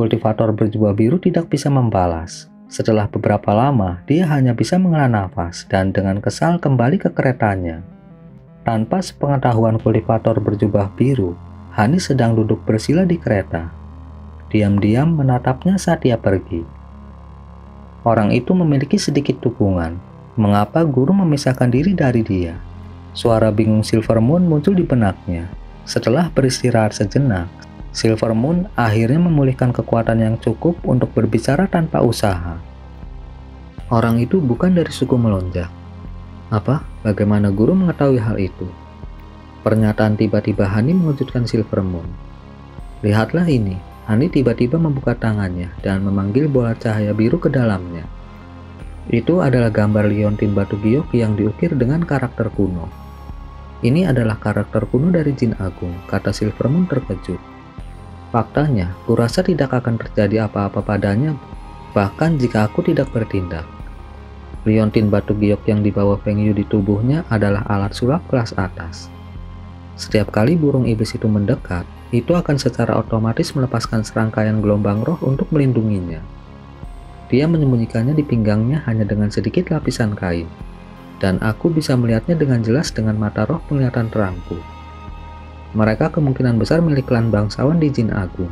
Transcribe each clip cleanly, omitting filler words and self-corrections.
kultivator berjubah biru tidak bisa membalas. Setelah beberapa lama, dia hanya bisa menghela nafas dan dengan kesal kembali ke keretanya. Tanpa sepengetahuan kultivator berjubah biru, Hani sedang duduk bersila di kereta. Diam-diam menatapnya saat dia pergi. Orang itu memiliki sedikit dukungan. Mengapa guru memisahkan diri dari dia? Suara bingung Silvermoon muncul di benaknya. Setelah beristirahat sejenak, Silvermoon akhirnya memulihkan kekuatan yang cukup untuk berbicara tanpa usaha. Orang itu bukan dari suku melonjak. Apa? Bagaimana guru mengetahui hal itu? Pernyataan tiba-tiba Hani mengejutkan Silvermoon. Lihatlah ini. Hani tiba-tiba membuka tangannya dan memanggil bola cahaya biru ke dalamnya. Itu adalah gambar liontin batu giok yang diukir dengan karakter kuno. Ini adalah karakter kuno dari Jin Agung, kata Silvermoon terkejut. Faktanya, kurasa tidak akan terjadi apa-apa padanya, bahkan jika aku tidak bertindak. Liontin batu giok yang dibawa Feng Yu di tubuhnya adalah alat sulap kelas atas. Setiap kali burung iblis itu mendekat, itu akan secara otomatis melepaskan serangkaian gelombang roh untuk melindunginya. Dia menyembunyikannya di pinggangnya hanya dengan sedikit lapisan kain, dan aku bisa melihatnya dengan jelas dengan mata roh penglihatan terangku. Mereka kemungkinan besar milik klan bangsawan di Jin Agung.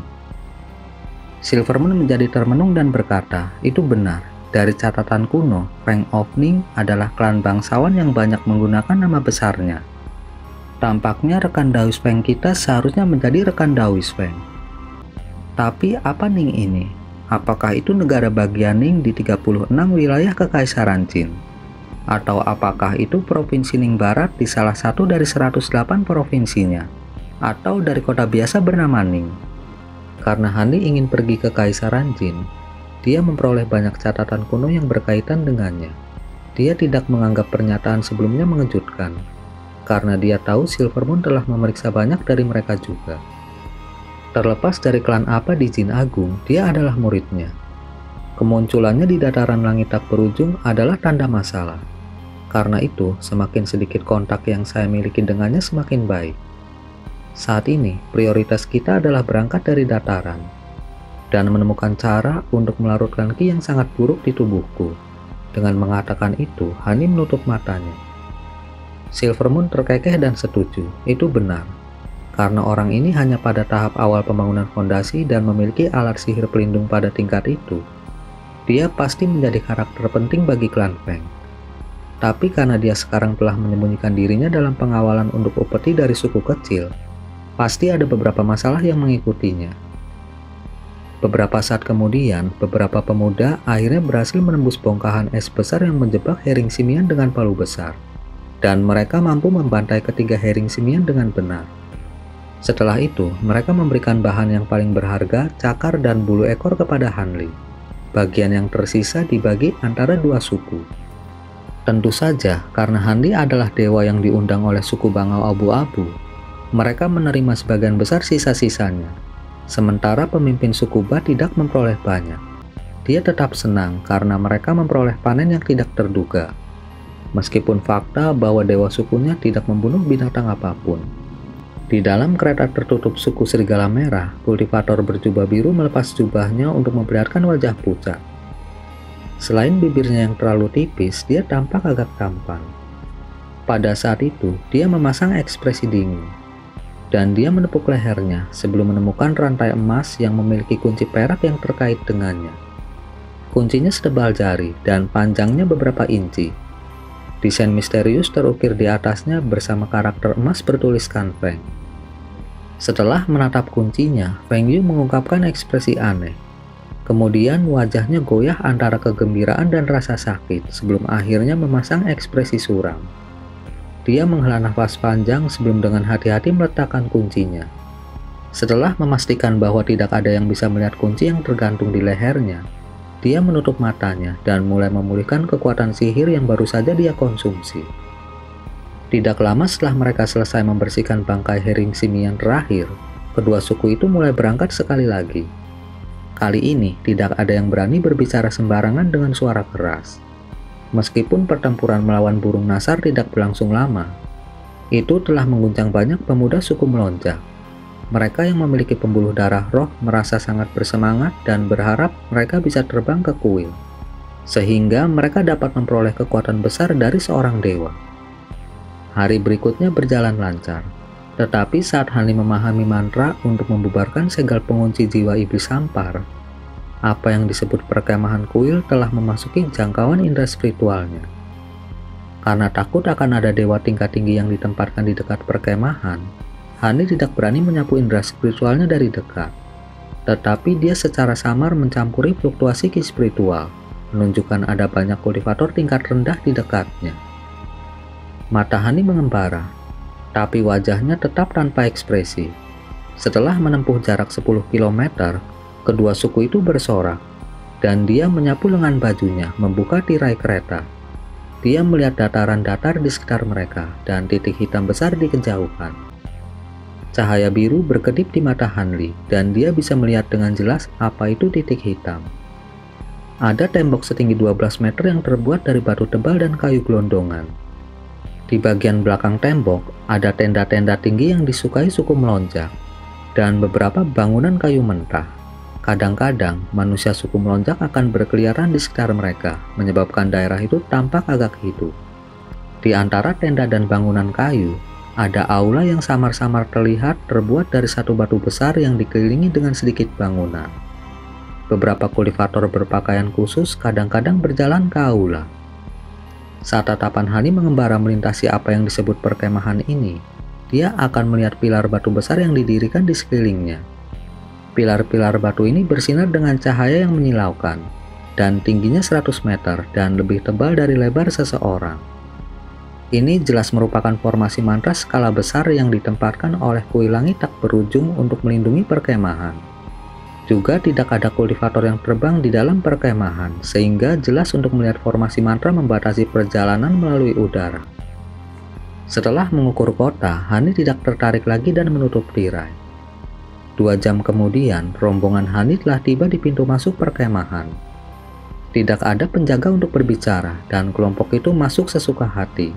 Silvermoon menjadi termenung dan berkata, itu benar. Dari catatan kuno, Feng Ofning adalah klan bangsawan yang banyak menggunakan nama besarnya. Tampaknya rekan Daoist Feng kita seharusnya menjadi rekan Daoist Feng. Tapi apa Ning ini? Apakah itu negara bagian Ning di 36 wilayah Kekaisaran Jin? Atau apakah itu Provinsi Ning Barat di salah satu dari 108 provinsinya? Atau dari kota biasa bernama Ning? Karena Hani ingin pergi ke Kekaisaran Jin, dia memperoleh banyak catatan kuno yang berkaitan dengannya. Dia tidak menganggap pernyataan sebelumnya mengejutkan, karena dia tahu Silvermoon telah memeriksa banyak dari mereka juga. Terlepas dari klan apa di Jin Agung, dia adalah muridnya. Kemunculannya di dataran langit tak berujung adalah tanda masalah. Karena itu, semakin sedikit kontak yang saya miliki dengannya semakin baik. Saat ini, prioritas kita adalah berangkat dari dataran dan menemukan cara untuk melarutkan ki yang sangat buruk di tubuhku. Dengan mengatakan itu, Hani menutup matanya. Silvermoon terkekeh dan setuju, itu benar. Karena orang ini hanya pada tahap awal pembangunan fondasi dan memiliki alat sihir pelindung pada tingkat itu, dia pasti menjadi karakter penting bagi klan Feng. Tapi karena dia sekarang telah menyembunyikan dirinya dalam pengawalan untuk upeti dari suku kecil, pasti ada beberapa masalah yang mengikutinya. Beberapa saat kemudian, beberapa pemuda akhirnya berhasil menembus bongkahan es besar yang menjebak Hering Simian dengan palu besar. Dan mereka mampu membantai ketiga Hering Simian dengan benar. Setelah itu, mereka memberikan bahan yang paling berharga, cakar dan bulu ekor kepada Hanli. Bagian yang tersisa dibagi antara dua suku. Tentu saja, karena Hanli adalah dewa yang diundang oleh suku Bangau Abu-Abu, mereka menerima sebagian besar sisa-sisanya. Sementara pemimpin suku Ba tidak memperoleh banyak. Dia tetap senang karena mereka memperoleh panen yang tidak terduga. Meskipun fakta bahwa dewa sukunya tidak membunuh binatang apapun. Di dalam kereta tertutup suku Serigala Merah, kultivator berjubah biru melepas jubahnya untuk memperlihatkan wajah pucat. Selain bibirnya yang terlalu tipis, dia tampak agak tampan. Pada saat itu, dia memasang ekspresi dingin. Dan dia menepuk lehernya sebelum menemukan rantai emas yang memiliki kunci perak yang terkait dengannya. Kuncinya setebal jari dan panjangnya beberapa inci. Desain misterius terukir di atasnya bersama karakter emas bertuliskan Feng. Setelah menatap kuncinya, Feng Yu mengungkapkan ekspresi aneh. Kemudian wajahnya goyah antara kegembiraan dan rasa sakit sebelum akhirnya memasang ekspresi suram. Dia menghela nafas panjang sebelum dengan hati-hati meletakkan kuncinya. Setelah memastikan bahwa tidak ada yang bisa melihat kunci yang tergantung di lehernya, dia menutup matanya dan mulai memulihkan kekuatan sihir yang baru saja dia konsumsi. Tidak lama setelah mereka selesai membersihkan bangkai Hering Simian terakhir, kedua suku itu mulai berangkat sekali lagi. Kali ini tidak ada yang berani berbicara sembarangan dengan suara keras. Meskipun pertempuran melawan burung nasar tidak berlangsung lama, itu telah mengguncang banyak pemuda suku melonjak. Mereka yang memiliki pembuluh darah roh merasa sangat bersemangat dan berharap mereka bisa terbang ke kuil, sehingga mereka dapat memperoleh kekuatan besar dari seorang dewa. Hari berikutnya berjalan lancar, tetapi saat Hani memahami mantra untuk membubarkan segel pengunci jiwa iblis Sampar, apa yang disebut perkemahan kuil telah memasuki jangkauan indera spiritualnya. Karena takut akan ada dewa tingkat tinggi yang ditempatkan di dekat perkemahan, Hani tidak berani menyapu indera spiritualnya dari dekat. Tetapi dia secara samar mencampuri fluktuasi ki spiritual, menunjukkan ada banyak kultivator tingkat rendah di dekatnya. Mata Hani mengembara, tapi wajahnya tetap tanpa ekspresi. Setelah menempuh jarak 10 km, kedua suku itu bersorak, dan dia menyapu lengan bajunya, membuka tirai kereta. Dia melihat dataran datar di sekitar mereka dan titik hitam besar di kejauhan. Cahaya biru berkedip di mata Hanli, dan dia bisa melihat dengan jelas apa itu titik hitam. Ada tembok setinggi 12 meter yang terbuat dari batu tebal dan kayu gelondongan. Di bagian belakang tembok, ada tenda-tenda tinggi yang disukai suku melonjak, dan beberapa bangunan kayu mentah. Kadang-kadang, manusia suku melonjak akan berkeliaran di sekitar mereka, menyebabkan daerah itu tampak agak hidup. Di antara tenda dan bangunan kayu, ada aula yang samar-samar terlihat terbuat dari satu batu besar yang dikelilingi dengan sedikit bangunan. Beberapa kultivator berpakaian khusus kadang-kadang berjalan ke aula. Saat tatapan Hani mengembara melintasi apa yang disebut perkemahan ini, dia akan melihat pilar batu besar yang didirikan di sekelilingnya. Pilar-pilar batu ini bersinar dengan cahaya yang menyilaukan, dan tingginya 100 meter dan lebih tebal dari lebar seseorang. Ini jelas merupakan formasi mantra skala besar yang ditempatkan oleh kuil langit tak berujung untuk melindungi perkemahan. Juga tidak ada kultivator yang terbang di dalam perkemahan, sehingga jelas untuk melihat formasi mantra membatasi perjalanan melalui udara. Setelah mengukur kota, Hani tidak tertarik lagi dan menutup tirai. 2 jam kemudian, rombongan Hani telah tiba di pintu masuk perkemahan. Tidak ada penjaga untuk berbicara, dan kelompok itu masuk sesuka hati.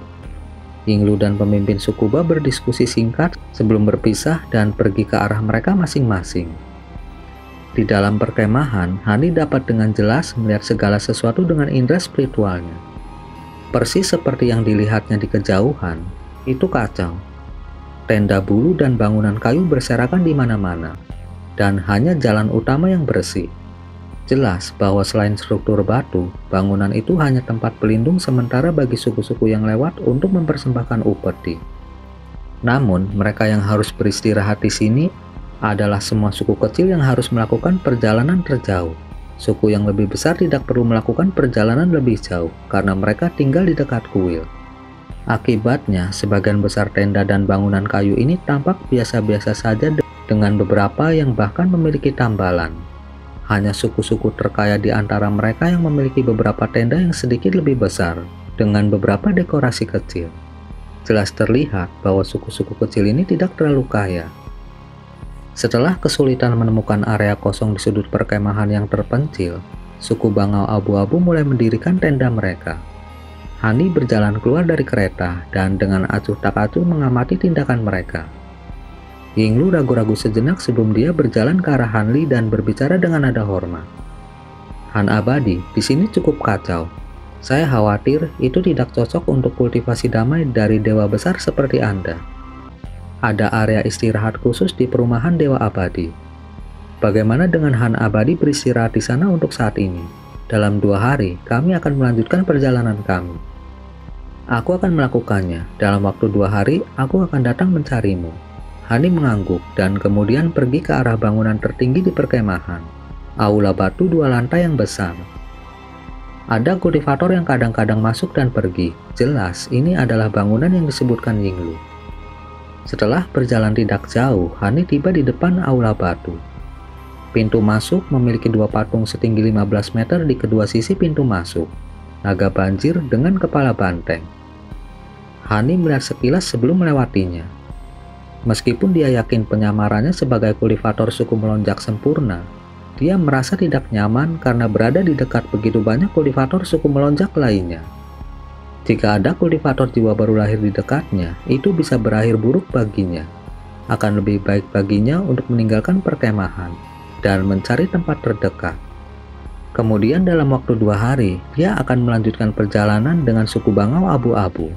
Yinglu dan pemimpin suku Ba berdiskusi singkat sebelum berpisah dan pergi ke arah mereka masing-masing. Di dalam perkemahan, Hani dapat dengan jelas melihat segala sesuatu dengan indera spiritualnya. Persis seperti yang dilihatnya di kejauhan, itu kacau. Tenda bulu dan bangunan kayu berserakan di mana-mana, dan hanya jalan utama yang bersih. Jelas bahwa selain struktur batu, bangunan itu hanya tempat pelindung sementara bagi suku-suku yang lewat untuk mempersembahkan upeti. Namun, mereka yang harus beristirahat di sini adalah semua suku kecil yang harus melakukan perjalanan terjauh. Suku yang lebih besar tidak perlu melakukan perjalanan lebih jauh karena mereka tinggal di dekat kuil. Akibatnya, sebagian besar tenda dan bangunan kayu ini tampak biasa-biasa saja dengan beberapa yang bahkan memiliki tambalan. Hanya suku-suku terkaya di antara mereka yang memiliki beberapa tenda yang sedikit lebih besar, dengan beberapa dekorasi kecil. Jelas terlihat bahwa suku-suku kecil ini tidak terlalu kaya. Setelah kesulitan menemukan area kosong di sudut perkemahan yang terpencil, suku Bangau Abu-Abu mulai mendirikan tenda mereka. Hani berjalan keluar dari kereta dan dengan acuh tak acuh mengamati tindakan mereka. Yinglu ragu-ragu sejenak sebelum dia berjalan ke arah Hanli dan berbicara dengan nada hormat. Han Abadi, di sini cukup kacau. Saya khawatir itu tidak cocok untuk kultivasi damai dari dewa besar seperti Anda. Ada area istirahat khusus di perumahan Dewa Abadi. Bagaimana dengan Han Abadi beristirahat di sana untuk saat ini? Dalam 2 hari, kami akan melanjutkan perjalanan kami. Aku akan melakukannya. Dalam waktu 2 hari, aku akan datang mencarimu. Hani mengangguk dan kemudian pergi ke arah bangunan tertinggi di perkemahan. Aula batu 2 lantai yang besar. Ada kultivator yang kadang-kadang masuk dan pergi. Jelas, ini adalah bangunan yang disebutkan Yinglu. Setelah berjalan tidak jauh, Hani tiba di depan aula batu. Pintu masuk memiliki 2 patung setinggi 15 meter di kedua sisi pintu masuk. Naga banjir dengan kepala banteng. Hani melihat sekilas sebelum melewatinya. Meskipun dia yakin penyamarannya sebagai kultivator suku melonjak sempurna, dia merasa tidak nyaman karena berada di dekat begitu banyak kultivator suku melonjak lainnya. Jika ada kultivator jiwa baru lahir di dekatnya, itu bisa berakhir buruk baginya. akan lebih baik baginya untuk meninggalkan perkemahan dan mencari tempat terdekat. Kemudian dalam waktu 2 hari, dia akan melanjutkan perjalanan dengan suku bangau abu-abu.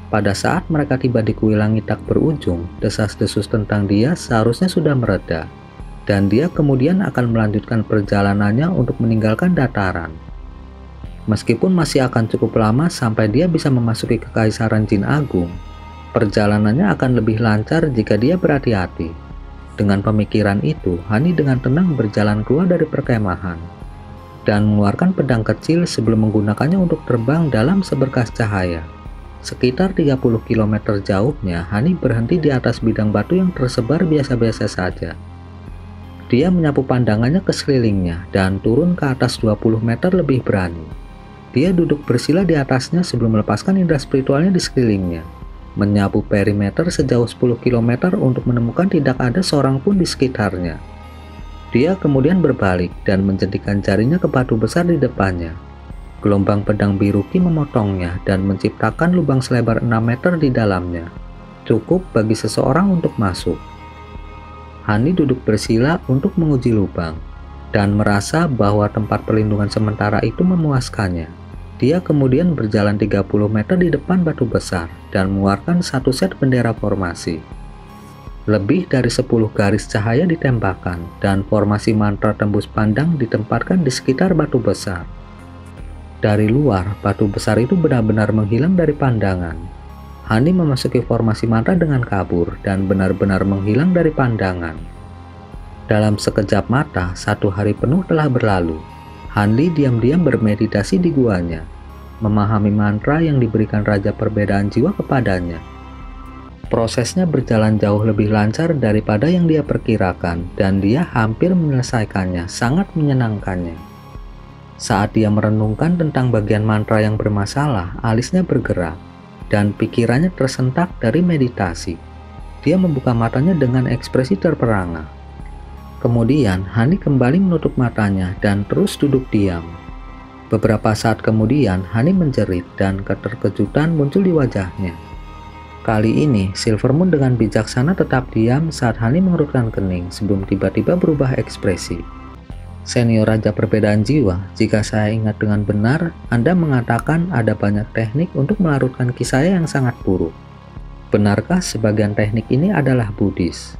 Pada saat mereka tiba di kuil langit tak berujung, desas-desus tentang dia seharusnya sudah mereda, dan dia kemudian akan melanjutkan perjalanannya untuk meninggalkan dataran. Meskipun masih akan cukup lama sampai dia bisa memasuki kekaisaran Jin Agung, perjalanannya akan lebih lancar jika dia berhati-hati. Dengan pemikiran itu, Hani dengan tenang berjalan keluar dari perkemahan dan mengeluarkan pedang kecil sebelum menggunakannya untuk terbang dalam seberkas cahaya. Sekitar 30 km jauhnya, Hani berhenti di atas bidang batu yang tersebar biasa-biasa saja. Dia menyapu pandangannya ke sekelilingnya dan turun ke atas 20 meter lebih berani. Dia duduk bersila di atasnya sebelum melepaskan indera spiritualnya di sekelilingnya, menyapu perimeter sejauh 10 km untuk menemukan tidak ada seorang pun di sekitarnya. Dia kemudian berbalik dan menjentikan jarinya ke batu besar di depannya. Gelombang pedang biru Qi memotongnya dan menciptakan lubang selebar 6 meter di dalamnya, cukup bagi seseorang untuk masuk. Hani duduk bersila untuk menguji lubang dan merasa bahwa tempat perlindungan sementara itu memuaskannya. Dia kemudian berjalan 30 meter di depan batu besar dan mengeluarkan satu set bendera formasi. Lebih dari 10 garis cahaya ditembakkan dan formasi mantra tembus pandang ditempatkan di sekitar batu besar. Dari luar, batu besar itu benar-benar menghilang dari pandangan. Hani memasuki formasi mantra dengan kabur dan benar-benar menghilang dari pandangan. Dalam sekejap mata, 1 hari penuh telah berlalu. Hani diam-diam bermeditasi di guanya, memahami mantra yang diberikan Raja Perbedaan Jiwa kepadanya. Prosesnya berjalan jauh lebih lancar daripada yang dia perkirakan, dan dia hampir menyelesaikannya, sangat menyenangkannya. Saat dia merenungkan tentang bagian mantra yang bermasalah, alisnya bergerak, dan pikirannya tersentak dari meditasi. Dia membuka matanya dengan ekspresi terperangah. Kemudian, Hani kembali menutup matanya dan terus duduk diam. Beberapa saat kemudian, Hani menjerit dan keterkejutan muncul di wajahnya. Kali ini, Silvermoon dengan bijaksana tetap diam saat Hani mengerutkan kening sebelum tiba-tiba berubah ekspresi. Senior Raja Perbedaan Jiwa, jika saya ingat dengan benar, Anda mengatakan ada banyak teknik untuk melarutkan Qi saya yang sangat buruk. Benarkah sebagian teknik ini adalah Buddhis?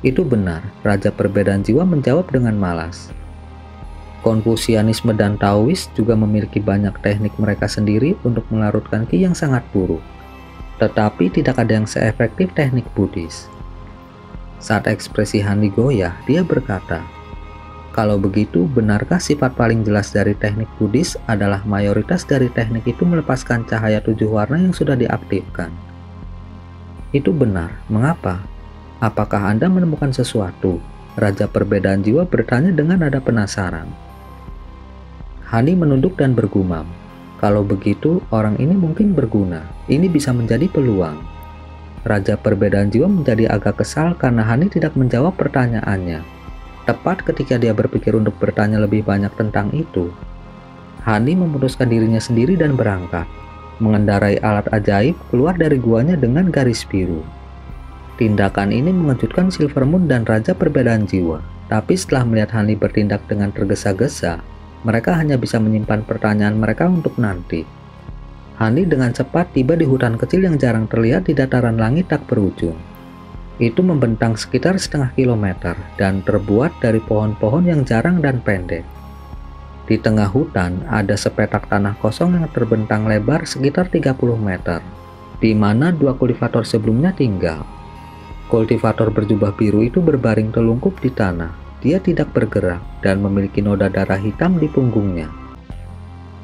Itu benar, Raja Perbedaan Jiwa menjawab dengan malas. Konfusianisme dan Taois juga memiliki banyak teknik mereka sendiri untuk melarutkan Qi yang sangat buruk. Tetapi tidak ada yang seefektif teknik Buddhis. Saat ekspresi Hani goyah, dia berkata, "Kalau begitu, benarkah sifat paling jelas dari teknik Buddhis adalah mayoritas dari teknik itu melepaskan cahaya 7 warna yang sudah diaktifkan?" Itu benar. Mengapa? Apakah Anda menemukan sesuatu? Raja Perbedaan Jiwa bertanya dengan nada penasaran. Hani menunduk dan bergumam, "Kalau begitu, orang ini mungkin berguna. Ini bisa menjadi peluang." Raja Perbedaan Jiwa menjadi agak kesal karena Hani tidak menjawab pertanyaannya. Tepat ketika dia berpikir untuk bertanya lebih banyak tentang itu, Hani memutuskan dirinya sendiri dan berangkat, mengendarai alat ajaib keluar dari guanya dengan garis biru. Tindakan ini mengejutkan Silvermoon dan Raja Perbedaan Jiwa, tapi setelah melihat Hani bertindak dengan tergesa-gesa, mereka hanya bisa menyimpan pertanyaan mereka untuk nanti. Hani dengan cepat tiba di hutan kecil yang jarang terlihat di dataran langit tak berujung. Itu membentang sekitar setengah kilometer dan terbuat dari pohon-pohon yang jarang dan pendek. Di tengah hutan ada sepetak tanah kosong yang terbentang lebar sekitar 30 meter, di mana 2 kultivator sebelumnya tinggal. Kultivator berjubah biru itu berbaring telungkup di tanah. Dia tidak bergerak dan memiliki noda darah hitam di punggungnya.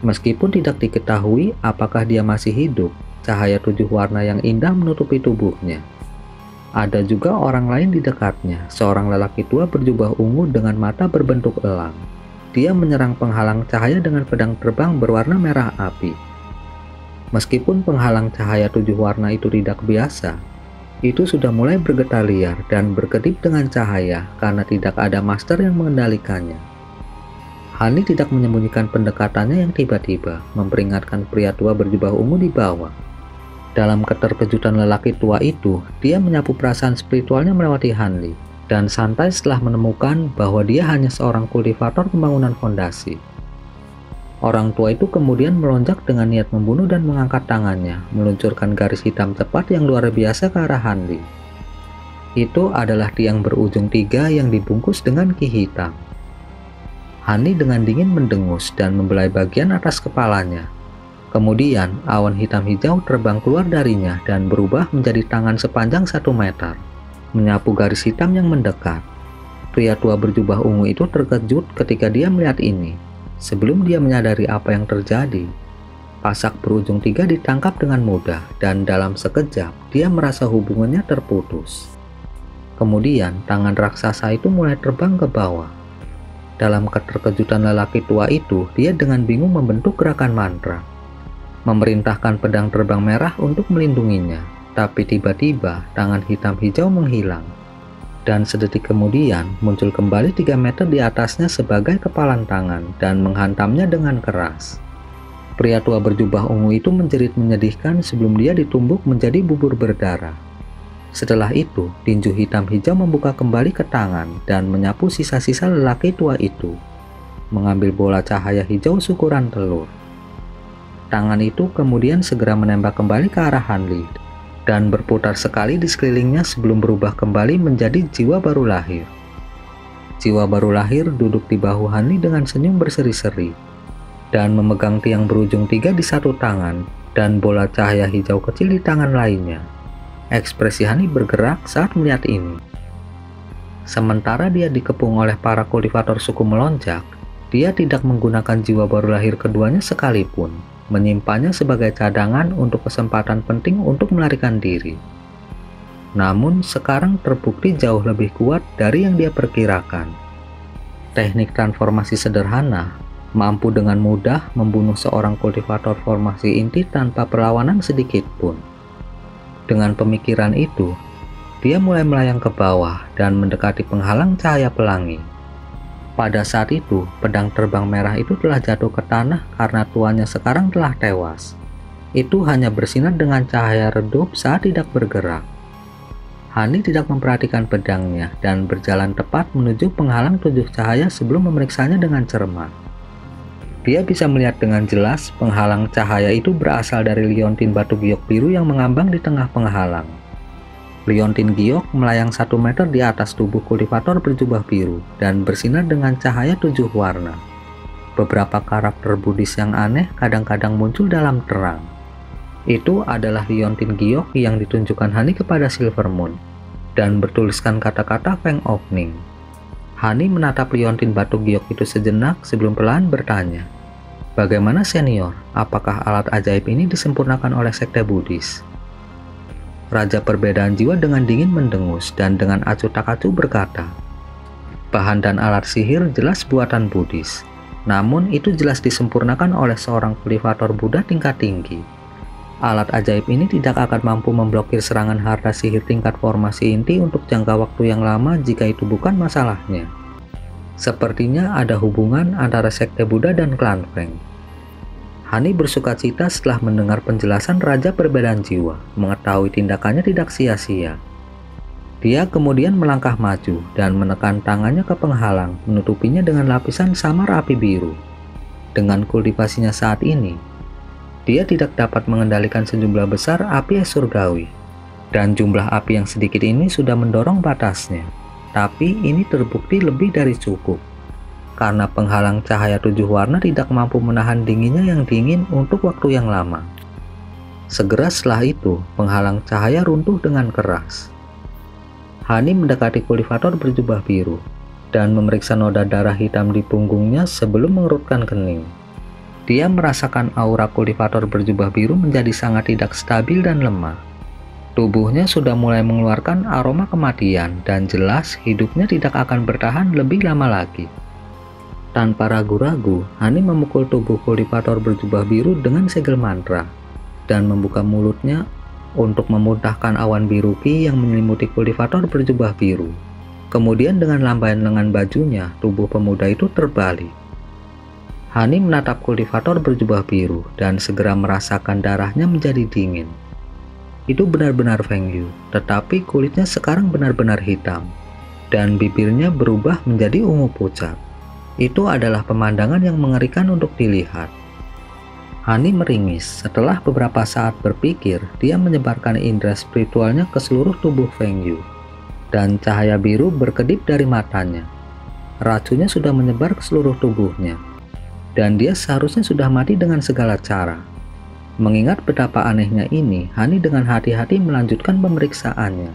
Meskipun tidak diketahui apakah dia masih hidup, cahaya 7 warna yang indah menutupi tubuhnya. Ada juga orang lain di dekatnya, seorang lelaki tua berjubah ungu dengan mata berbentuk elang. Dia menyerang penghalang cahaya dengan pedang terbang berwarna merah api. Meskipun penghalang cahaya 7 warna itu tidak biasa, itu sudah mulai bergetar liar dan berkedip dengan cahaya karena tidak ada master yang mengendalikannya. Hani tidak menyembunyikan pendekatannya yang tiba-tiba memperingatkan pria tua berjubah ungu di bawah. Dalam keterkejutan lelaki tua itu, dia menyapu perasaan spiritualnya melewati Hanli, dan santai setelah menemukan bahwa dia hanya seorang kultivator pembangunan fondasi. Orang tua itu kemudian melonjak dengan niat membunuh dan mengangkat tangannya, meluncurkan garis hitam cepat yang luar biasa ke arah Hanli. Itu adalah tiang berujung 3 yang dibungkus dengan ki hitam. Hanli dengan dingin mendengus dan membelai bagian atas kepalanya. Kemudian, awan hitam hijau terbang keluar darinya dan berubah menjadi tangan sepanjang 1 meter, menyapu garis hitam yang mendekat. Pria tua berjubah ungu itu terkejut ketika dia melihat ini. Sebelum dia menyadari apa yang terjadi, pasak berujung 3 ditangkap dengan mudah dan dalam sekejap dia merasa hubungannya terputus. Kemudian, tangan raksasa itu mulai terbang ke bawah. Dalam keterkejutan lelaki tua itu, dia dengan bingung membentuk gerakan mantra, memerintahkan pedang terbang merah untuk melindunginya, tapi tiba-tiba tangan hitam hijau menghilang, dan sedetik kemudian muncul kembali 3 meter di atasnya sebagai kepalan tangan dan menghantamnya dengan keras. Pria tua berjubah ungu itu menjerit menyedihkan sebelum dia ditumbuk menjadi bubur berdarah. Setelah itu, tinju hitam hijau membuka kembali ke tangan dan menyapu sisa-sisa lelaki tua itu, mengambil bola cahaya hijau ukuran telur. Tangan itu kemudian segera menembak kembali ke arah Hanli dan berputar sekali di sekelilingnya sebelum berubah kembali menjadi jiwa baru lahir. Jiwa baru lahir duduk di bahu Hanli dengan senyum berseri-seri dan memegang tiang berujung 3 di satu tangan dan bola cahaya hijau kecil di tangan lainnya. Ekspresi Hanli bergerak saat melihat ini. Sementara dia dikepung oleh para kultivator suku melonjak, dia tidak menggunakan jiwa baru lahir keduanya sekalipun, menyimpannya sebagai cadangan untuk kesempatan penting untuk melarikan diri. Namun sekarang terbukti jauh lebih kuat dari yang dia perkirakan. Teknik transformasi sederhana mampu dengan mudah membunuh seorang kultivator formasi inti tanpa perlawanan sedikit pun. Dengan pemikiran itu, dia mulai melayang ke bawah dan mendekati penghalang cahaya pelangi. Pada saat itu, pedang terbang merah itu telah jatuh ke tanah karena tuannya sekarang telah tewas. Itu hanya bersinar dengan cahaya redup saat tidak bergerak. Hanli tidak memperhatikan pedangnya dan berjalan tepat menuju penghalang 7 cahaya sebelum memeriksanya dengan cermat. Dia bisa melihat dengan jelas penghalang cahaya itu berasal dari liontin batu giok biru yang mengambang di tengah penghalang. Liontin giok melayang 1 meter di atas tubuh kultivator berjubah biru dan bersinar dengan cahaya 7 warna. Beberapa karakter Buddhis yang aneh kadang-kadang muncul dalam terang. Itu adalah liontin giok yang ditunjukkan Hanli kepada Silvermoon dan bertuliskan kata-kata Feng Opening. Hanli menatap liontin batu giok itu sejenak sebelum perlahan bertanya, "Bagaimana senior? Apakah alat ajaib ini disempurnakan oleh sekte Buddhis?" Raja Perbedaan Jiwa dengan dingin mendengus dan dengan acuh tak acuh berkata, "Bahan dan alat sihir jelas buatan Buddhis, namun itu jelas disempurnakan oleh seorang kultivator Buddha tingkat tinggi. Alat ajaib ini tidak akan mampu memblokir serangan harta sihir tingkat formasi inti untuk jangka waktu yang lama jika itu bukan masalahnya. Sepertinya ada hubungan antara sekte Buddha dan klan Feng." Hanli bersukacita setelah mendengar penjelasan Raja Perbedaan Jiwa, mengetahui tindakannya tidak sia-sia. Dia kemudian melangkah maju dan menekan tangannya ke penghalang, menutupinya dengan lapisan samar api biru. Dengan kultivasinya saat ini, dia tidak dapat mengendalikan sejumlah besar api es surgawi, dan jumlah api yang sedikit ini sudah mendorong batasnya. Tapi ini terbukti lebih dari cukup, karena penghalang cahaya 7 warna tidak mampu menahan dinginnya yang dingin untuk waktu yang lama. Segera setelah itu, penghalang cahaya runtuh dengan keras. Hanli mendekati kultivator berjubah biru dan memeriksa noda darah hitam di punggungnya sebelum mengerutkan kening. Dia merasakan aura kultivator berjubah biru menjadi sangat tidak stabil dan lemah. Tubuhnya sudah mulai mengeluarkan aroma kematian dan jelas hidupnya tidak akan bertahan lebih lama lagi. Tanpa ragu-ragu, Hanli memukul tubuh kultivator berjubah biru dengan segel mantra dan membuka mulutnya untuk memuntahkan awan biru ki yang menyelimuti kultivator berjubah biru. Kemudian dengan lambaian lengan bajunya, tubuh pemuda itu terbalik. Hanli menatap kultivator berjubah biru dan segera merasakan darahnya menjadi dingin. Itu benar-benar Feng Yu, tetapi kulitnya sekarang benar-benar hitam, dan bibirnya berubah menjadi ungu pucat. Itu adalah pemandangan yang mengerikan untuk dilihat. Hani meringis. Setelah beberapa saat berpikir, dia menyebarkan indera spiritualnya ke seluruh tubuh Feng Yu, dan cahaya biru berkedip dari matanya. Racunnya sudah menyebar ke seluruh tubuhnya, dan dia seharusnya sudah mati dengan segala cara. Mengingat betapa anehnya ini, Hani dengan hati-hati melanjutkan pemeriksaannya.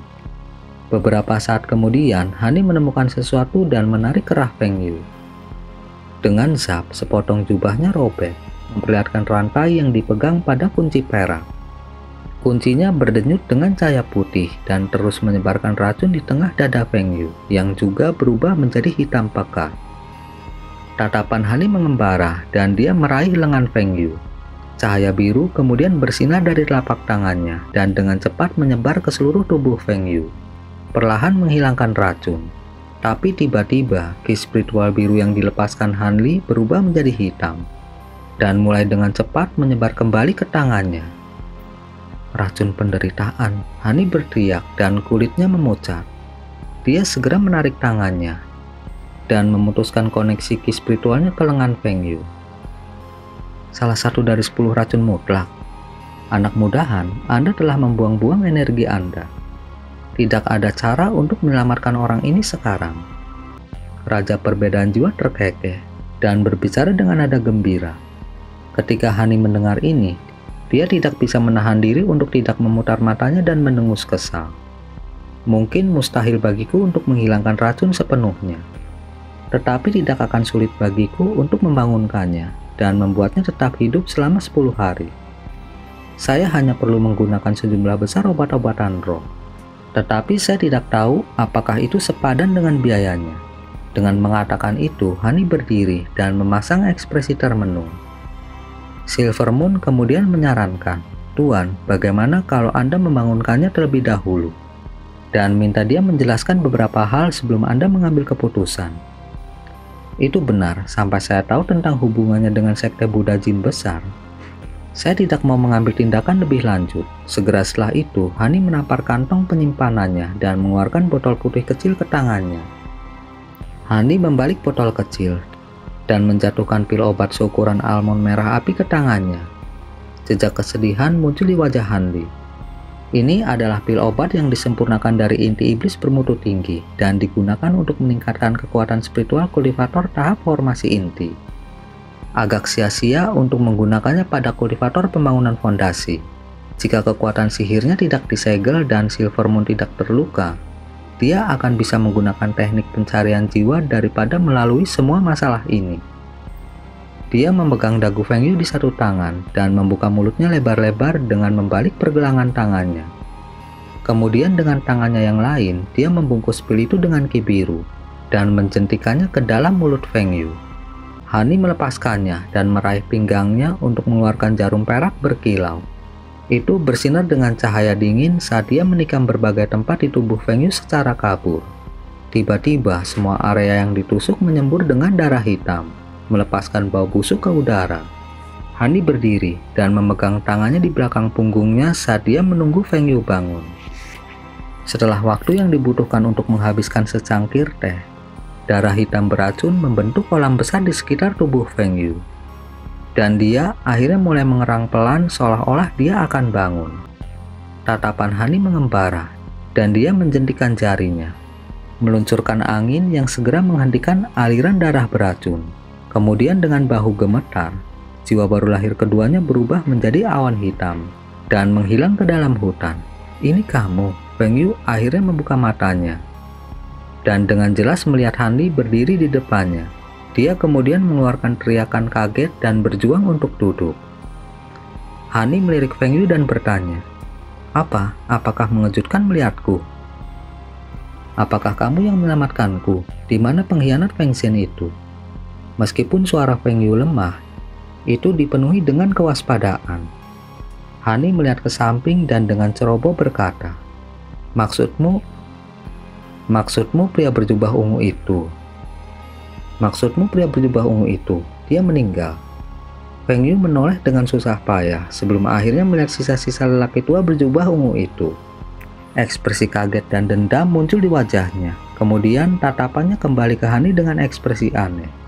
Beberapa saat kemudian, Hani menemukan sesuatu dan menarik kerah Feng Yu. Dengan zap, sepotong jubahnya robek, memperlihatkan rantai yang dipegang pada kunci perak. Kuncinya berdenyut dengan cahaya putih dan terus menyebarkan racun di tengah dada Feng Yu, yang juga berubah menjadi hitam pekat. Tatapan Hani mengembara dan dia meraih lengan Feng Yu. Cahaya biru kemudian bersinar dari telapak tangannya dan dengan cepat menyebar ke seluruh tubuh Feng Yu, perlahan menghilangkan racun. Tapi tiba-tiba, ki spiritual biru yang dilepaskan Han Li berubah menjadi hitam, dan mulai dengan cepat menyebar kembali ke tangannya. Racun penderitaan, Hani berteriak dan kulitnya memucat. Dia segera menarik tangannya, dan memutuskan koneksi ki spiritualnya ke lengan Feng Yu. Salah satu dari 10 racun mutlak. Anak mudahan, Anda telah membuang-buang energi Anda. Tidak ada cara untuk menyelamatkan orang ini sekarang. Raja perbedaan jiwa terkekeh dan berbicara dengan nada gembira. Ketika Hani mendengar ini, dia tidak bisa menahan diri untuk tidak memutar matanya dan mendengus kesal. Mungkin mustahil bagiku untuk menghilangkan racun sepenuhnya, tetapi tidak akan sulit bagiku untuk membangunkannya dan membuatnya tetap hidup selama 10 hari. Saya hanya perlu menggunakan sejumlah besar obat-obatan roh, tetapi saya tidak tahu apakah itu sepadan dengan biayanya. Dengan mengatakan itu, Hani berdiri dan memasang ekspresi termenung. Silver Moon kemudian menyarankan, "Tuan, bagaimana kalau Anda membangunkannya terlebih dahulu?" Dan minta dia menjelaskan beberapa hal sebelum Anda mengambil keputusan. Itu benar, sampai saya tahu tentang hubungannya dengan sekte Buddha Jin besar. Saya tidak mau mengambil tindakan lebih lanjut. Segera setelah itu, Hani menampar kantong penyimpanannya dan mengeluarkan botol putih kecil ke tangannya. Hani membalik botol kecil dan menjatuhkan pil obat seukuran almond merah api ke tangannya. Jejak kesedihan muncul di wajah Hani. Ini adalah pil obat yang disempurnakan dari inti iblis bermutu tinggi dan digunakan untuk meningkatkan kekuatan spiritual kultivator tahap formasi inti. Agak sia-sia untuk menggunakannya pada kultivator pembangunan fondasi. Jika kekuatan sihirnya tidak disegel dan Silver Moon tidak terluka, dia akan bisa menggunakan teknik pencarian jiwa daripada melalui semua masalah ini. Dia memegang dagu Feng Yu di satu tangan dan membuka mulutnya lebar-lebar dengan membalik pergelangan tangannya. Kemudian dengan tangannya yang lain, dia membungkus pil itu dengan ki biru dan menjentikannya ke dalam mulut Feng Yu. Hani melepaskannya dan meraih pinggangnya untuk mengeluarkan jarum perak berkilau. Itu bersinar dengan cahaya dingin saat dia menikam berbagai tempat di tubuh Feng Yu secara kabur. Tiba-tiba semua area yang ditusuk menyembur dengan darah hitam, melepaskan bau busuk ke udara. Hani berdiri dan memegang tangannya di belakang punggungnya saat dia menunggu Feng Yu bangun. Setelah waktu yang dibutuhkan untuk menghabiskan secangkir teh, darah hitam beracun membentuk kolam besar di sekitar tubuh Feng Yu. Dan dia akhirnya mulai mengerang pelan seolah-olah dia akan bangun. Tatapan Hani mengembara dan dia menjentikan jarinya, meluncurkan angin yang segera menghentikan aliran darah beracun. Kemudian dengan bahu gemetar, jiwa baru lahir keduanya berubah menjadi awan hitam dan menghilang ke dalam hutan. "Ini kamu." Feng Yu akhirnya membuka matanya dan dengan jelas melihat Hani berdiri di depannya. Dia kemudian mengeluarkan teriakan kaget dan berjuang untuk duduk. Hani melirik Feng Yu dan bertanya, Apakah mengejutkan melihatku? Apakah kamu yang menyelamatkanku? Di mana pengkhianat Feng Xian itu?" Meskipun suara Feng Yu lemah, itu dipenuhi dengan kewaspadaan. Hani melihat ke samping dan dengan ceroboh berkata, Maksudmu pria berjubah ungu itu? Maksudmu pria berjubah ungu itu? Dia meninggal." Feng Yu menoleh dengan susah payah sebelum akhirnya melihat sisa-sisa lelaki tua berjubah ungu itu. Ekspresi kaget dan dendam muncul di wajahnya. Kemudian tatapannya kembali ke Hani dengan ekspresi aneh.